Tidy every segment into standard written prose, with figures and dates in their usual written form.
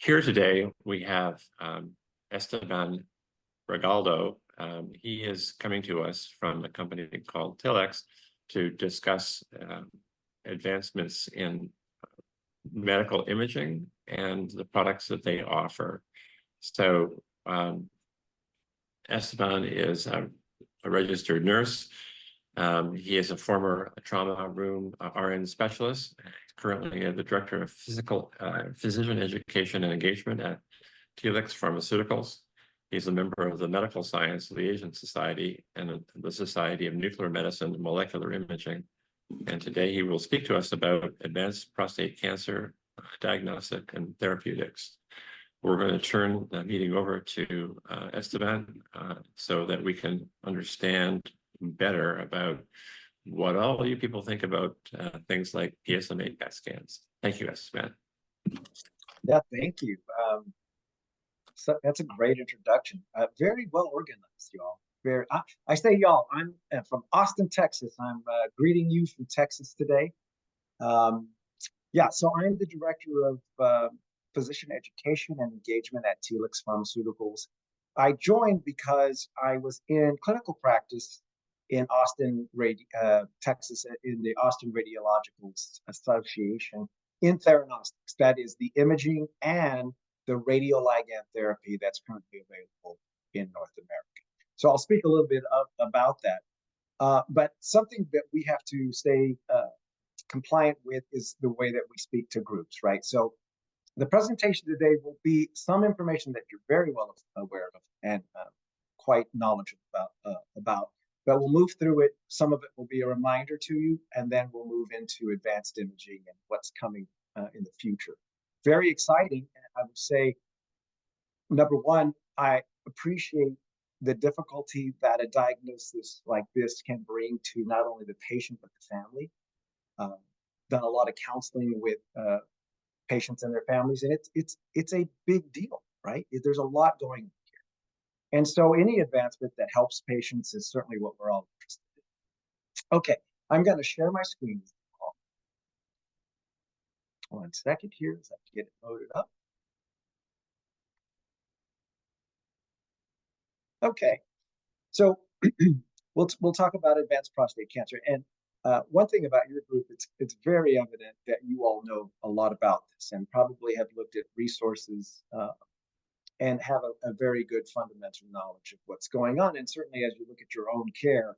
Here today, we have Esteban Regalado. He is coming to us from a company called Telix to discuss advancements in medical imaging and the products that they offer. So Esteban is a registered nurse. He is a former trauma room RN specialist, currently the director of physician education and engagement at Telix Pharmaceuticals. He's a member of the Medical Science Liaison Society and the Society of Nuclear Medicine and Molecular Imaging. And today he will speak to us about advanced prostate cancer, diagnostic and therapeutics. We're going to turn the meeting over to Esteban so that we can understand better about what all you people think about things like PSMA PET scans. Thank you, Esteban. Yeah, thank you. So that's a great introduction. Very well organized, y'all. I say y'all. I'm from Austin, Texas. I'm greeting you from Texas today. Yeah, so I'm the director of physician education and engagement at Telix Pharmaceuticals. I joined because I was in clinical practice in Austin, Texas, in the Austin Radiological Association in theranostics. That is the imaging and the radioligand therapy that's currently available in North America. So I'll speak a little bit about that. But something that we have to stay compliant with is the way that we speak to groups, right? So the presentation today will be some information that you're very well aware of and quite knowledgeable about. But we'll move through it. Some of it will be a reminder to you, and then we'll move into advanced imaging and what's coming in the future. Very exciting. And I would say, number one, I appreciate the difficulty that a diagnosis like this can bring to not only the patient, but the family. Done a lot of counseling with patients and their families, and it's a big deal, right? There's a lot going on here. And so any advancement that helps patients is certainly what we're all interested in. Okay, I'm going to share my screen. One second here as I get it loaded up. Okay, so we'll talk about advanced prostate cancer. And one thing about your group, it's very evident that you all know a lot about this and probably have looked at resources and have a very good fundamental knowledge of what's going on. And certainly as you look at your own care,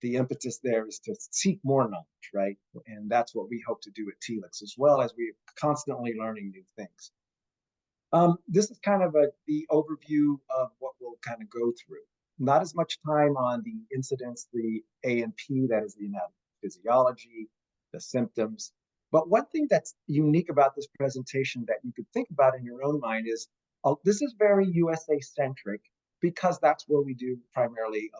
the impetus there is to seek more knowledge, right? And that's what we hope to do at Telix, as well as we're constantly learning new things. This is kind of the overview of what we'll kind of go through. Not as much time on the incidence, the A&P, that is the anatomy, physiology, the symptoms. But one thing that's unique about this presentation that you could think about in your own mind is this is very USA-centric because that's where we do primarily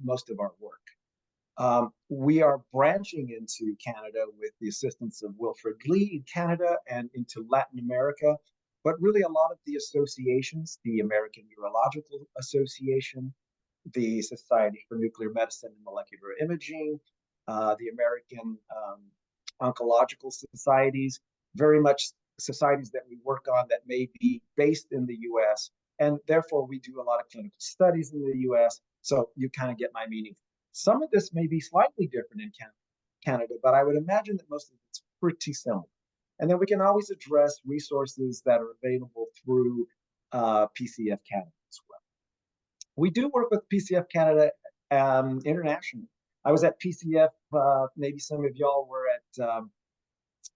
most of our work. We are branching into Canada with the assistance of Wilfred Lee in Canada and into Latin America. But really a lot of the associations, the American Urological Association, the Society for Nuclear Medicine and Molecular Imaging, the American Oncological Societies, very much societies that we work on that may be based in the US. And therefore, we do a lot of clinical studies in the US. So you kind of get my meaning. Some of this may be slightly different in Canada, but I would imagine that most of it's pretty similar. And then we can always address resources that are available through PCF Canada as well. We do work with PCF Canada internationally. I was at PCF, maybe some of y'all were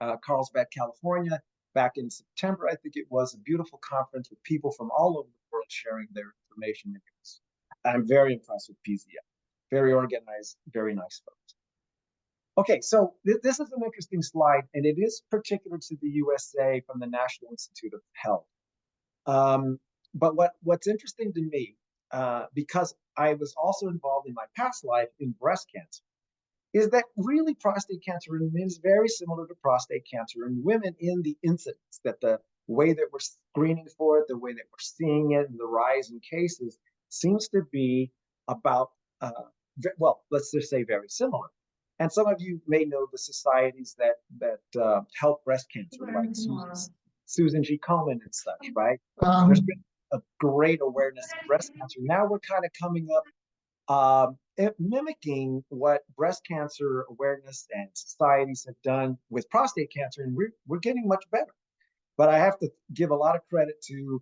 at Carlsbad, California, back in September. I think it was a beautiful conference with people from all over the world sharing their information. I'm very impressed with PCF. Very organized, very nice folks. Okay, so this is an interesting slide, and it is particular to the USA from the National Institute of Health. But what's interesting to me, because I was also involved in my past life in breast cancer, is that really prostate cancer remains very similar to prostate cancer in women in the incidence, that the way that we're screening for it, the way that we're seeing it, and the rise in cases seems to be about, well, let's just say very similar. And some of you may know the societies that help breast cancer, like SUSE, Susan G. Komen and such, right? There's been a great awareness of breast cancer. Now we're kind of coming up mimicking what breast cancer awareness and societies have done with prostate cancer, and we're getting much better. But I have to give a lot of credit to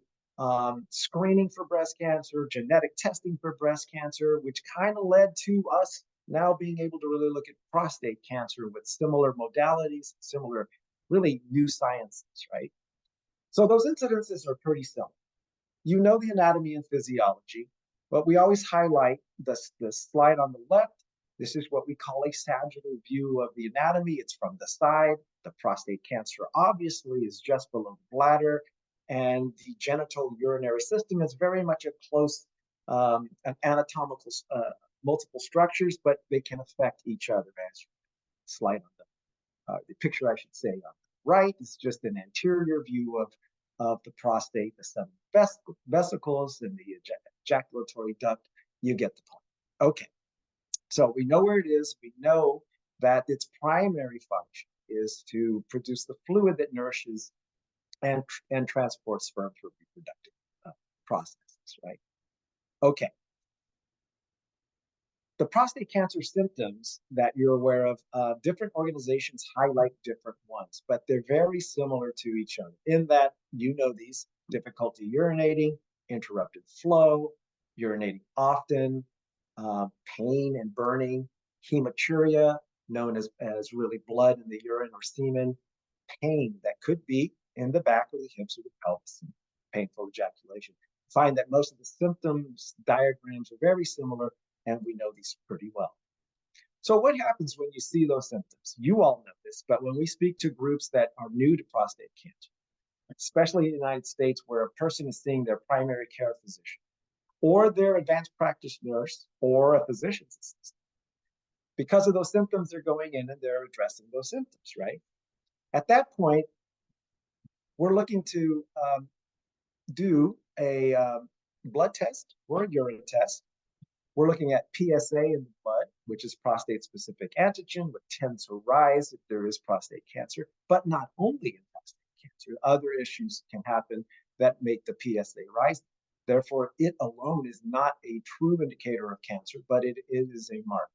screening for breast cancer, genetic testing for breast cancer, which kind of led to us now being able to really look at prostate cancer with similar modalities, similar, really new sciences, right? So those incidences are pretty similar. You know the anatomy and physiology, but we always highlight the slide on the left. This is what we call a sagittal view of the anatomy. It's from the side. The prostate cancer obviously is just below the bladder, and the genital urinary system is very much a close an anatomical multiple structures, but they can affect each other. As slide on the picture, I should say, on the right is just an anterior view of the prostate, the seven vesicles and the ejaculatory duct. You get the point. Okay, so we know where it is. We know that its primary function is to produce the fluid that nourishes and transports sperm through reproductive processes, right? Okay. The prostate cancer symptoms that you're aware of, different organizations highlight different ones, but they're very similar to each other in that you know these: difficulty urinating, interrupted flow, urinating often, pain and burning, hematuria, known as really blood in the urine or semen, pain that could be in the back of the hips or the pelvis, painful ejaculation. Find that most of the symptoms diagrams are very similar, and we know these pretty well. So what happens when you see those symptoms? You all know this, but when we speak to groups that are new to prostate cancer, especially in the United States, where a person is seeing their primary care physician or their advanced practice nurse or a physician's assistant, because of those symptoms, they're going in and they're addressing those symptoms, right? At that point, we're looking to do a blood test or a urine test. We're looking at PSA in the blood, which is prostate-specific antigen, which tends to rise if there is prostate cancer, but not only in prostate cancer. Other issues can happen that make the PSA rise. Therefore, it alone is not a true indicator of cancer, but it is a marker.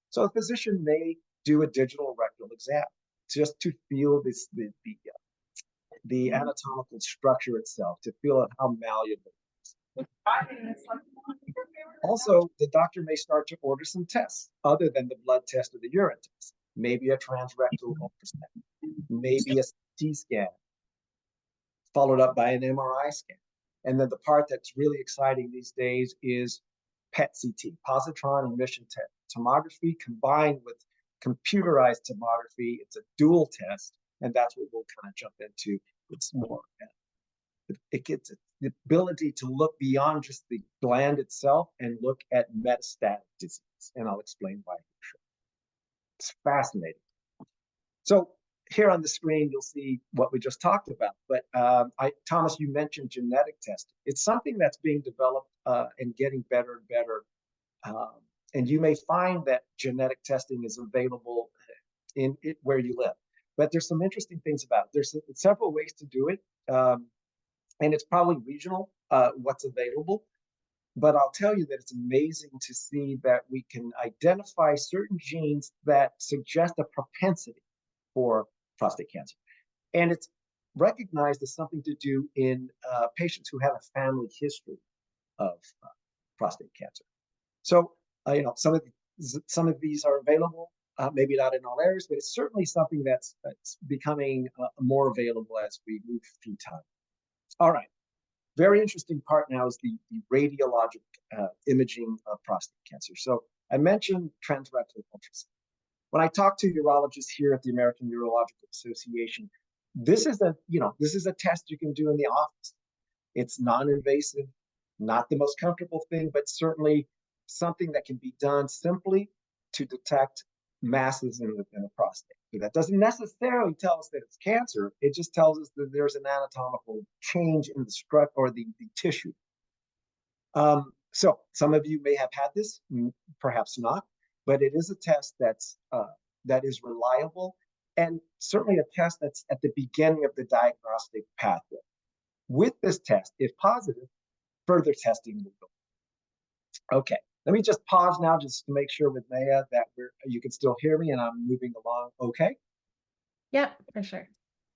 So a physician may do a digital rectal exam just to feel the anatomical structure itself, to feel how malleable it is. Also, the doctor may start to order some tests other than the blood test or the urine test. Maybe a transrectal ultrasound, maybe a CT scan, followed up by an MRI scan. And then the part that's really exciting these days is PET-CT, positron emission tomography combined with computerized tomography. It's a dual test, and that's what we'll kind of jump into. It's more, it gets the ability to look beyond just the gland itself and look at metastatic disease, and I'll explain why. It's fascinating. So here on the screen, you'll see what we just talked about. But Thomas, you mentioned genetic testing. It's something that's being developed and getting better and better. And you may find that genetic testing is available in where you live. But there's some interesting things about it. There's several ways to do it. And it's probably regional, what's available. But I'll tell you that it's amazing to see that we can identify certain genes that suggest a propensity for prostate cancer. And it's recognized as something to do in patients who have a family history of prostate cancer. So, some of these are available, maybe not in all areas, but it's certainly something that's becoming more available as we move through time. All right. Very interesting part now is the radiologic imaging of prostate cancer. So I mentioned transrectal ultrasound. When I talk to urologists here at the American Urological Association, this is a test you can do in the office. It's non-invasive, not the most comfortable thing, but certainly something that can be done simply to detect masses in the prostate. So that doesn't necessarily tell us that it's cancer. It just tells us that there's an anatomical change in the structure or the tissue. So some of you may have had this, perhaps not, but it is a test that is reliable and certainly a test that's at the beginning of the diagnostic pathway. With this test, if positive, further testing will go. Okay, let me just pause now just to make sure with Maya that you can still hear me and I'm moving along okay? Yep, for sure.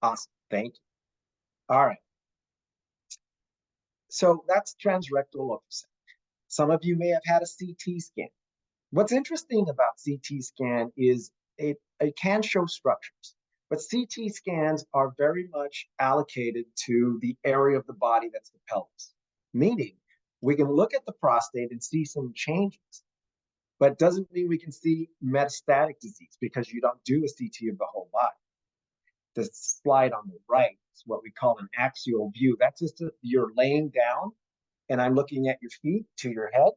Awesome, thank you. All right. So that's transrectal ultrasound. Some of you may have had a CT scan. What's interesting about CT scan is it can show structures, but CT scans are very much allocated to the area of the body that's the pelvis, meaning we can look at the prostate and see some changes, but doesn't mean we can see metastatic disease because you don't do a CT of the whole body. The slide on the right is what we call an axial view. That's just you're laying down and I'm looking at your feet to your head.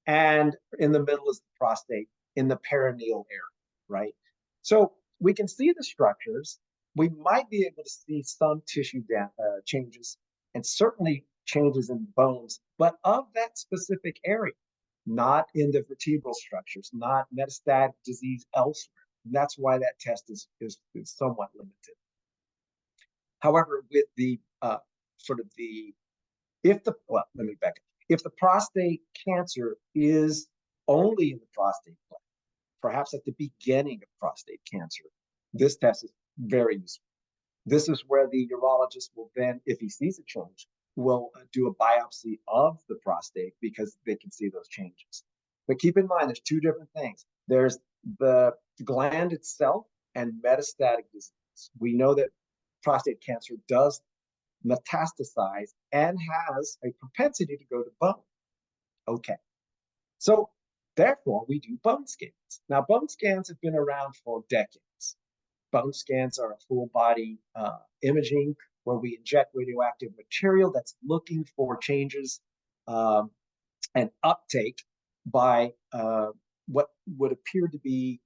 And in the middle is the prostate in the perineal area, right? So we can see the structures. We might be able to see some tissue changes and certainly changes in bones, but of that specific area, not in the vertebral structures, not metastatic disease elsewhere. And that's why that test is somewhat limited. However, with the let me back up. If the prostate cancer is only in the prostate gland, perhaps at the beginning of prostate cancer, this test is very useful. This is where the urologist will then, if he sees a change, will do a biopsy of the prostate because they can see those changes. But keep in mind, there's two different things. There's the gland itself and metastatic disease. We know that prostate cancer does metastasize and has a propensity to go to bone. Okay, so therefore we do bone scans. Now, bone scans have been around for decades. Bone scans are a full body imaging where we inject radioactive material that's looking for changes and uptake by what would appear to be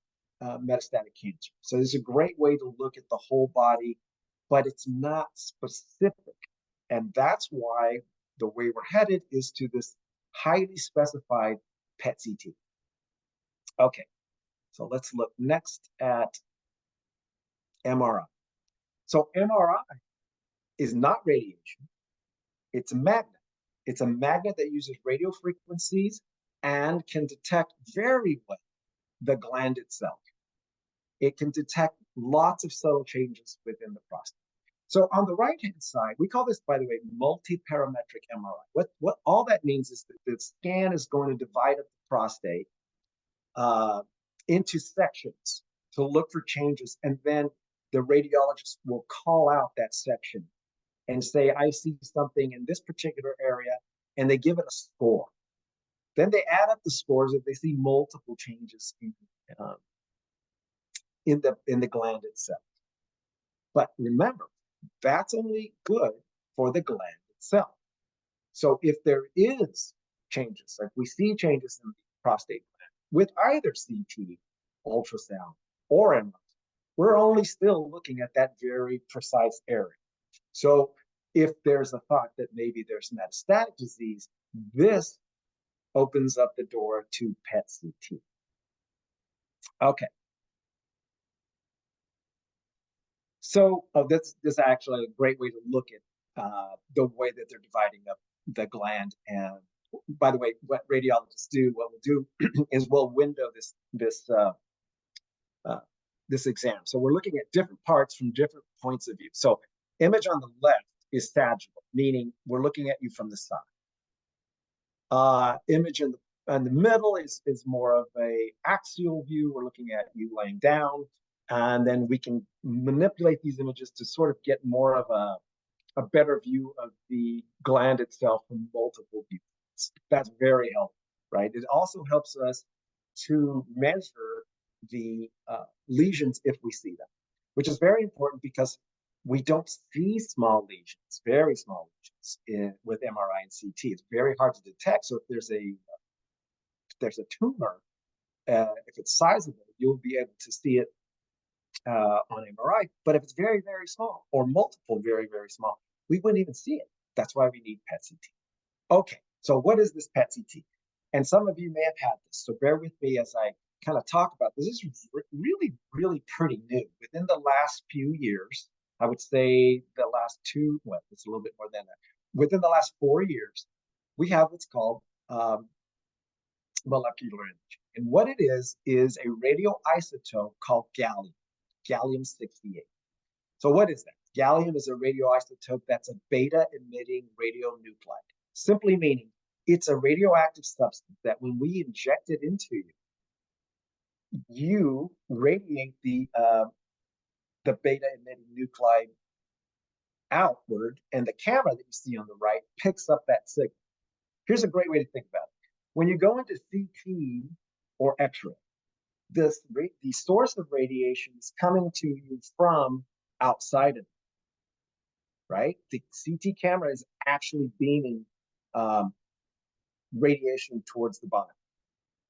metastatic cancer. So this is a great way to look at the whole body, but it's not specific. And that's why the way we're headed is to this highly specified PET-CT. Okay, so let's look next at MRI. So MRI is not radiation. It's a magnet. It's a magnet that uses radio frequencies and can detect very well the gland itself. It can detect lots of subtle changes within the prostate. So on the right-hand side, we call this, by the way, multi-parametric MRI. What all that means is that the scan is going to divide up the prostate into sections to look for changes, and then the radiologist will call out that section and say, I see something in this particular area, and they give it a score. Then they add up the scores if they see multiple changes in the gland itself. But remember, that's only good for the gland itself. So if there is changes, like we see changes in the prostate gland with either CT, ultrasound, or MRI, we're only still looking at that very precise area. So if there's a thought that maybe there's metastatic disease, this opens up the door to PET-CT. Okay. So this is actually a great way to look at the way that they're dividing up the gland. And by the way, what radiologists do, what we'll do is we'll window this exam. So we're looking at different parts from different points of view. So image on the left is sagittal, meaning we're looking at you from the side. Image in the middle is more of a axial view. We're looking at you laying down, and then we can manipulate these images to sort of get more of a better view of the gland itself from multiple views. That's very helpful, right? It also helps us to measure the lesions if we see them, which is very important because we don't see small lesions, very small lesions with MRI and CT. It's very hard to detect. So if there's a tumor, if it's sizable, you'll be able to see it on MRI. But if it's very, very small or multiple very, very small, we wouldn't even see it. That's why we need PET-CT. Okay, so what is this PET-CT? And some of you may have had this, so bear with me as I kind of talk about this. This is really, really pretty new. Within the last few years, I would say the last two, well, it's a little bit more than that. Within the last 4 years, we have what's called molecular imaging. And what it is a radioisotope called gallium-68. So what is that? Gallium is a radioisotope that's a beta-emitting radionuclide, simply meaning it's a radioactive substance that when we inject it into you, you radiate the beta-emitting nuclide outward, and the camera that you see on the right picks up that signal. Here's a great way to think about it. When you go into CT or X-ray, the source of radiation is coming to you from outside of it, right? The CT camera is actually beaming radiation towards the body.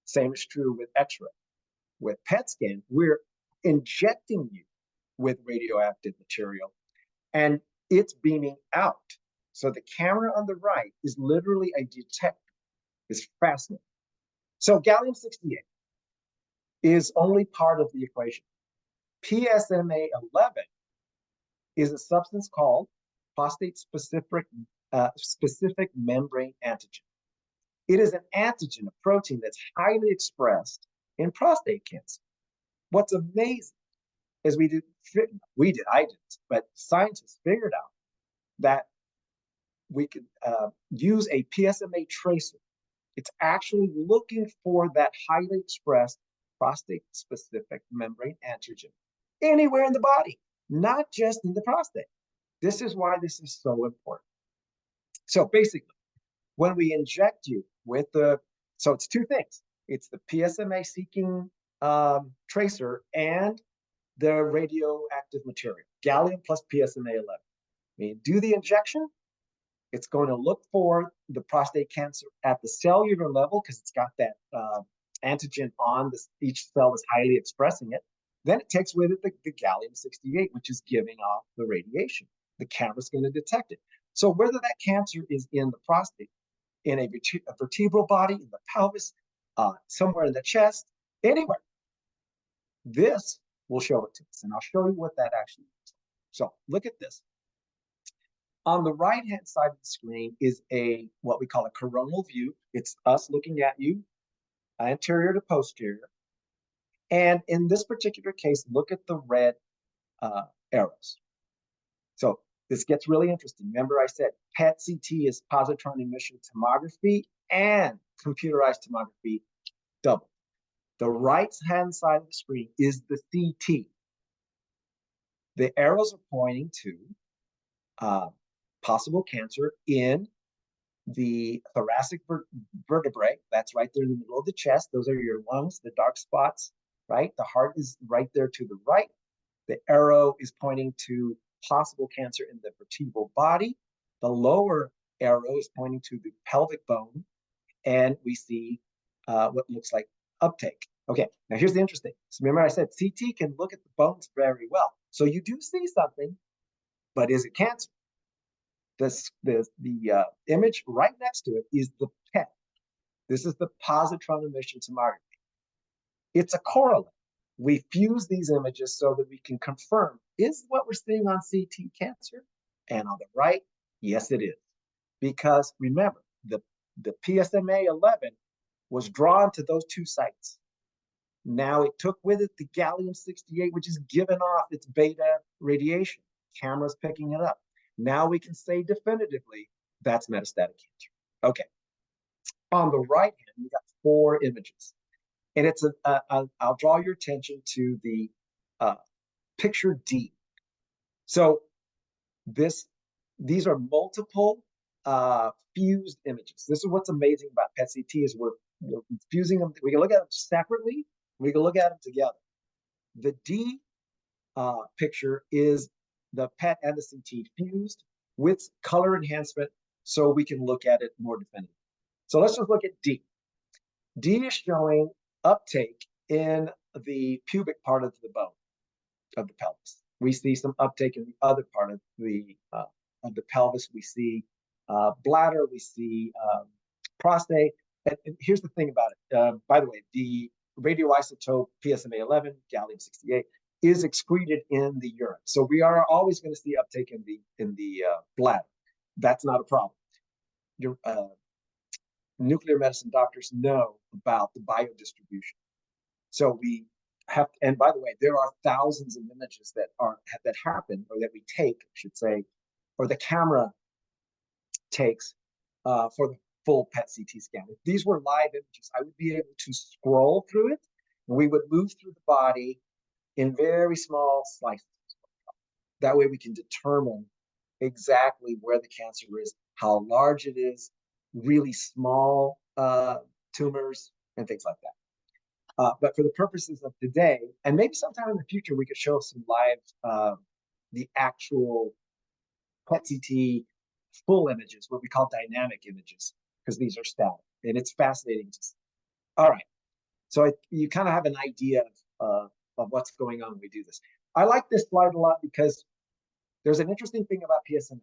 Same is true with X-ray. With PET scan, we're injecting you with radioactive material, and it's beaming out. So the camera on the right is literally a detector. It's fascinating. So gallium-68 is only part of the equation. PSMA-11 is a substance called prostate-specific membrane antigen. It is an antigen, a protein that's highly expressed in prostate cancer. What's amazing is I didn't, but scientists figured out that we could use a PSMA tracer. It's actually looking for that highly expressed prostate-specific membrane antigen anywhere in the body, not just in the prostate. This is why this is so important. So basically, when we inject you with so it's two things. It's the PSMA-seeking tracer and the radioactive material, gallium plus PSMA-11. When you do the injection, it's going to look for the prostate cancer at the cellular level because it's got that antigen on this. Each cell is highly expressing it. Then it takes with it the gallium-68, which is giving off the radiation. The camera's going to detect it. So whether that cancer is in the prostate, in a vertebral body, in the pelvis, somewhere in the chest, anywhere, this will show it to us. And I'll show you what that actually is. So look at this. On the right-hand side of the screen is what we call a coronal view. It's us looking at you, anterior to posterior. And in this particular case, look at the red arrows. So this gets really interesting. Remember I said PET-CT is positron emission tomography and computerized tomography double. The right-hand side of the screen is the CT. The arrows are pointing to possible cancer in the thoracic vertebrae. That's right there in the middle of the chest. Those are your lungs, the dark spots, right? The heart is right there to the right. The arrow is pointing to possible cancer in the vertebral body. The lower arrow is pointing to the pelvic bone, and we see what looks like uptake. Okay, now here's the interesting. So remember I said CT can look at the bones very well. So you do see something, but is it cancer? The image right next to it is the PET. This is the positron emission tomography. It's a correlate. We fuse these images so that we can confirm, is what we're seeing on CT cancer? And on the right, yes, it is. Because remember, the PSMA-11 was drawn to those two sites. Now it took with it the gallium-68, which is giving off its beta radiation. Camera's picking it up. Now we can say definitively that's metastatic cancer. Okay. On the right hand, we got 4 images. And it's I'll draw your attention to the picture D. So these are multiple fused images. This is what's amazing about PET-CT is we're fusing them. We can look at them separately. We can look at them together. The D picture is the PET and the CT fused with color enhancement so we can look at it more definitively. So let's just look at D. D is showing uptake in the pubic part of the bone of the pelvis. We see some uptake in the other part of the pelvis. We see bladder. We see prostate. And here's the thing about it. By the way, the radioisotope PSMA-11, gallium-68, is excreted in the urine. So we are always going to see uptake in the bladder. That's not a problem. Your nuclear medicine doctors know about the biodistribution. So we have, and by the way, there are thousands of images that happen, or that we take, I should say, or the camera takes for the full PET CT scan. If these were live images, I would be able to scroll through it. We would move through the body in very small slices. That way we can determine exactly where the cancer is, how large it is, really small tumors, and things like that. But for the purposes of today, and maybe sometime in the future, we could show some live, the actual PET CT full images, what we call dynamic images, because these are static, and it's fascinating to see. All right, so you kind of have an idea of what's going on when we do this. I like this slide a lot because there's an interesting thing about PSMA.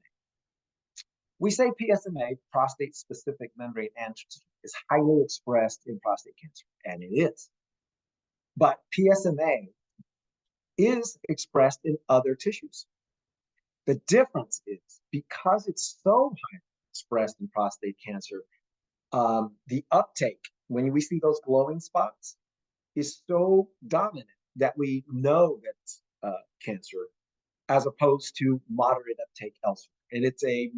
We say PSMA, prostate-specific membrane antigen, is highly expressed in prostate cancer, and it is. But PSMA is expressed in other tissues. The difference is, because it's so highly expressed in prostate cancer, the uptake, when we see those glowing spots, is so dominant that we know that's cancer, as opposed to moderate uptake elsewhere. And it's a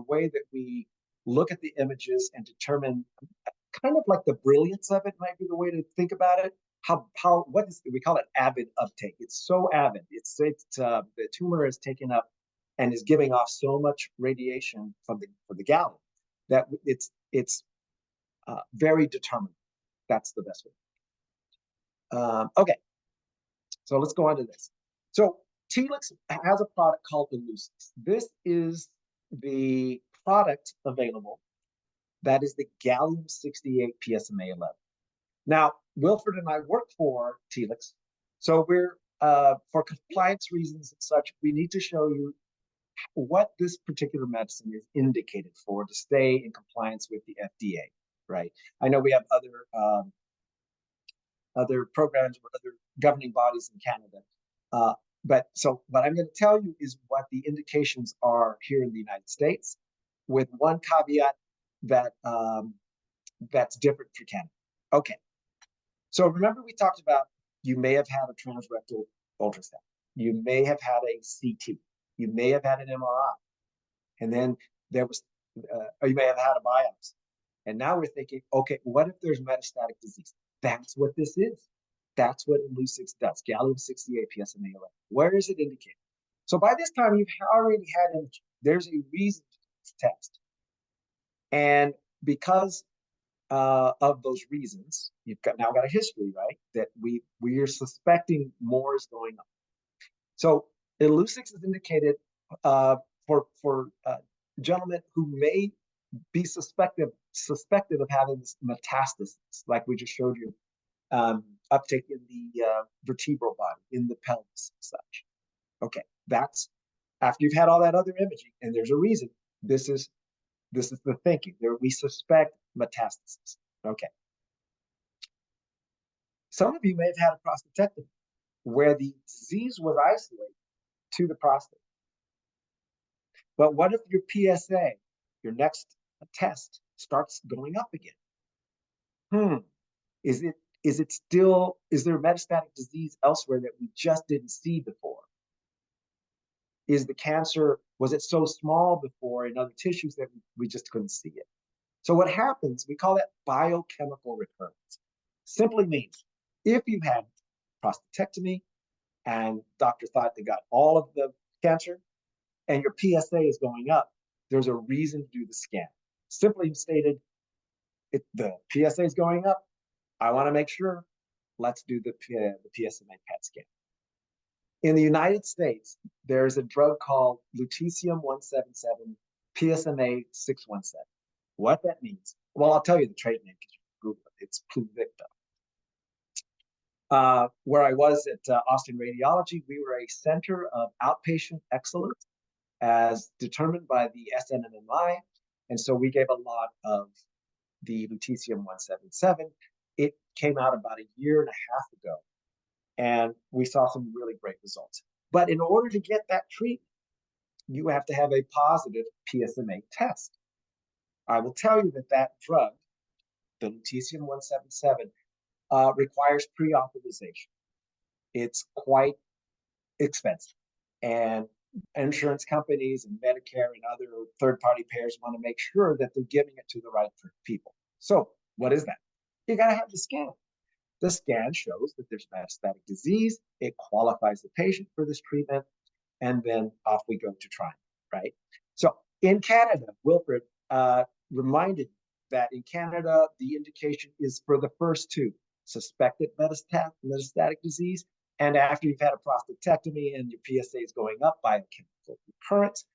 way that we look at the images and determine, kind of like the brilliance of it might be the way to think about it. We call it avid uptake. It's so avid. The tumor is taken up and is giving off so much radiation from the gallium that it's very determined. That's the best way. Okay, so let's go on to this. So Telix has a product called Illuccix. This is the product available that is the gallium-68 PSMA-11. Now, Wilfred and I work for Telix, so we're, for compliance reasons and such, we need to show you what this particular medicine is indicated for to stay in compliance with the FDA, right? I know we have other programs or other governing bodies in Canada, but what I'm going to tell you is what the indications are here in the United States, with one caveat that that's different for Canada. Okay. So remember, we talked about, you may have had a transrectal ultrasound. You may have had a CT. You may have had an MRI. And then or you may have had a biopsy. And now we're thinking, okay, what if there's metastatic disease? That's what this is. That's what Illuccix does, gallium-68 PSMA-11. Where is it indicated? So by this time, you've already had imaging. There's a reason to do this test. And because of those reasons, you've now got a history, right? That we are suspecting more is going on. So Illuccix is indicated for gentlemen who may be suspected of having this metastasis, like we just showed you, uptake in the vertebral body, in the pelvis and such. Okay, that's after you've had all that other imaging, and there's a reason. This is the thinking. We suspect metastasis. Okay. Some of you may have had a prostatectomy where the disease was isolated to the prostate. But what if your PSA, your next test, starts going up again? Is there metastatic disease elsewhere that we just didn't see before? Is the cancer, was it so small before in other tissues that we just couldn't see it? So what happens, we call that biochemical recurrence. Simply means, if you had prostatectomy and doctor thought they got all of the cancer and your PSA is going up, there's a reason to do the scan. Simply stated, the PSA is going up, I want to make sure, let's do the PSMA PET scan. In the United States, there's a drug called lutetium-177, PSMA 617. What that means, well, I'll tell you the trade name because you can Google it. It's Pluvicto. Where I was at Austin Radiology, we were a center of outpatient excellence as determined by the SNMMI. And so we gave a lot of the lutetium-177. it came out about a year and a half ago, and we saw some really great results. But in order to get that treatment, you have to have a positive PSMA test. I will tell you that that drug, the lutetium-177, requires pre-authorization. It's quite expensive, and insurance companies and Medicare and other third-party payers want to make sure that they're giving it to the right people. So what is that? You got to have the scan. The scan shows that there's metastatic disease. It qualifies the patient for this treatment, and then off we go to try, right? So in Canada, Wilfred reminded that in Canada, the indication is for the first two, suspected metastatic disease, and after you've had a prostatectomy and your PSA is going up by a chemical recurrence,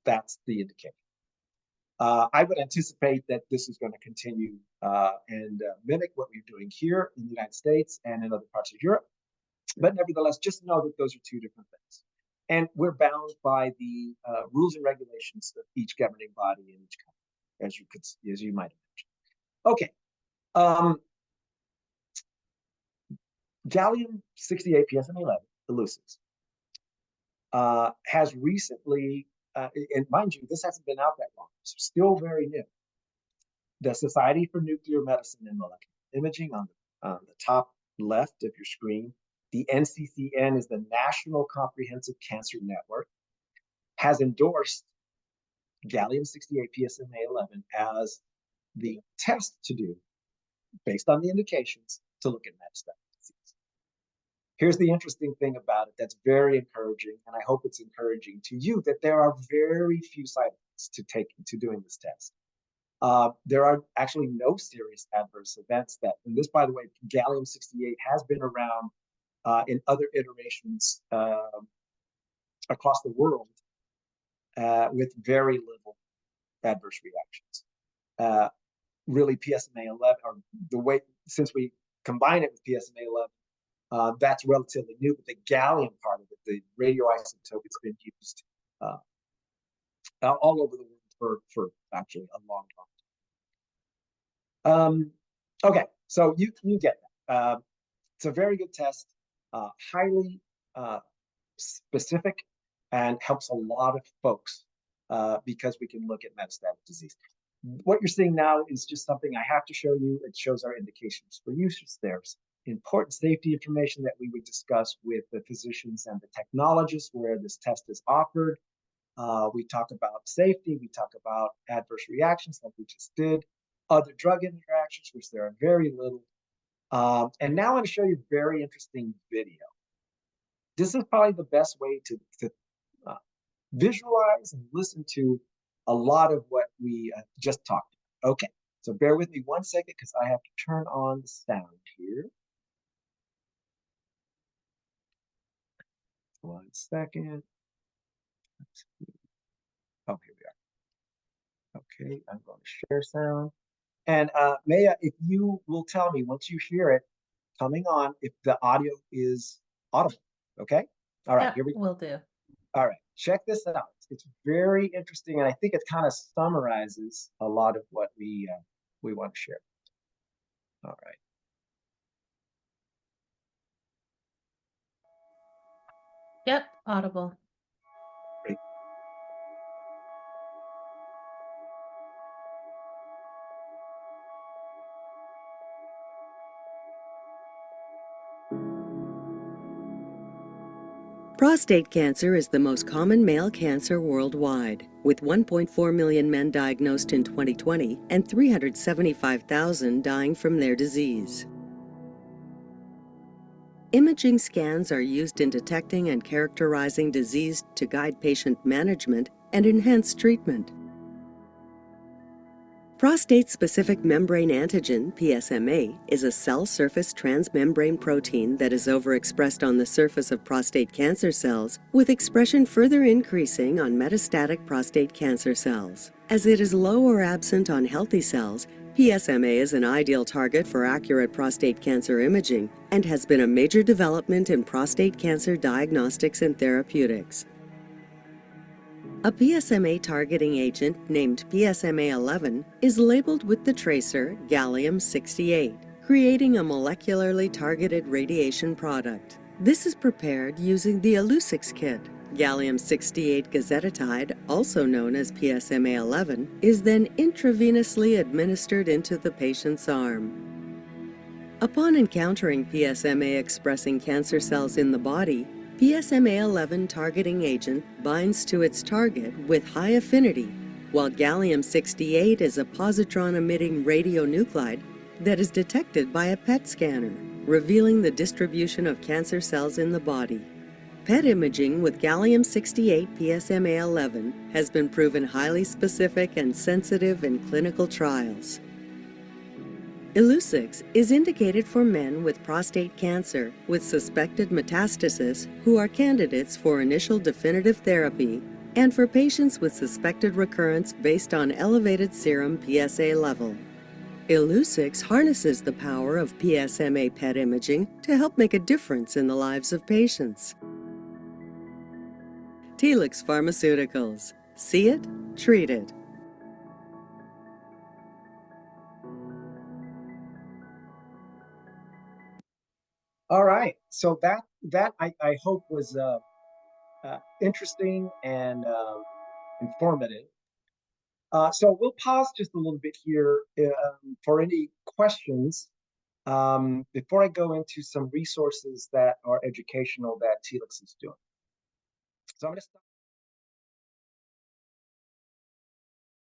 that's the indication. I would anticipate that this is going to continue and mimic what we're doing here in the United States and in other parts of Europe. But nevertheless, just know that those are two different things. And we're bound by the rules and regulations of each governing body in each country, as you might imagine. Okay. Gallium-68 PSMA-11, Illuccix, has recently, and mind you, this hasn't been out that long, it's still very new. The Society for Nuclear Medicine and Molecular Imaging on the top left of your screen, the NCCN is the National Comprehensive Cancer Network, has endorsed Gallium-68 PSMA-11 as the test to do, based on the indications, to look at metastatic disease. Here's the interesting thing about it that's very encouraging, and I hope it's encouraging to you, that there are very few side effects to doing this test. There are actually no serious adverse events and this, by the way, Gallium-68 has been around in other iterations across the world with very little adverse reactions. Really, PSMA-11, or the way, since we combine it with PSMA-11, that's relatively new, but the gallium part of it, the radioisotope, it's been used all over the world for actually a long time. Okay, so you get that. It's a very good test, highly specific, and helps a lot of folks because we can look at metastatic disease. What you're seeing now is just something I have to show you. It shows our indications for use. There's important safety information that we would discuss with the physicians and the technologists where this test is offered. We talk about safety. We talk about adverse reactions like we just did, other drug interactions, which there are very little. And now I'm going to show you a very interesting video. This is probably the best way to visualize and listen to a lot of what we just talked about. Okay, so bear with me 1 second because I have to turn on the sound here. 1 second. Oh, here we are. Okay, I'm going to share sound. And Maya, if you will tell me once you hear it coming on, if the audio is audible, okay? All right, here we go. Will do. All right, check this out. It's very interesting, and I think it kind of summarizes a lot of what we want to share. All right. Yep, audible. Great. Prostate cancer is the most common male cancer worldwide, with 1.4 million men diagnosed in 2020 and 375,000 dying from their disease. Imaging scans are used in detecting and characterizing disease to guide patient management and enhance treatment. Prostate-specific membrane antigen, PSMA, is a cell surface transmembrane protein that is overexpressed on the surface of prostate cancer cells, with expression further increasing on metastatic prostate cancer cells. As it is low or absent on healthy cells, PSMA is an ideal target for accurate prostate cancer imaging and has been a major development in prostate cancer diagnostics and therapeutics. A PSMA targeting agent named PSMA-11 is labeled with the tracer gallium-68. creating a molecularly targeted radiation product. This is prepared using the Illuccix kit. Gallium-68 gazettatide, also known as PSMA-11, is then intravenously administered into the patient's arm. Upon encountering PSMA-expressing cancer cells in the body, PSMA-11 targeting agent binds to its target with high affinity, while gallium-68 is a positron-emitting radionuclide that is detected by a PET scanner, revealing the distribution of cancer cells in the body. PET imaging with gallium-68 PSMA-11 has been proven highly specific and sensitive in clinical trials. Illuccix is indicated for men with prostate cancer with suspected metastasis who are candidates for initial definitive therapy and for patients with suspected recurrence based on elevated serum PSA level. Illuccix harnesses the power of PSMA PET imaging to help make a difference in the lives of patients. Telix Pharmaceuticals. See it, treat it. All right, so that I hope was interesting and informative. So we'll pause just a little bit here for any questions before I go into some resources that are educational that Telix is doing. So I'm going to stop.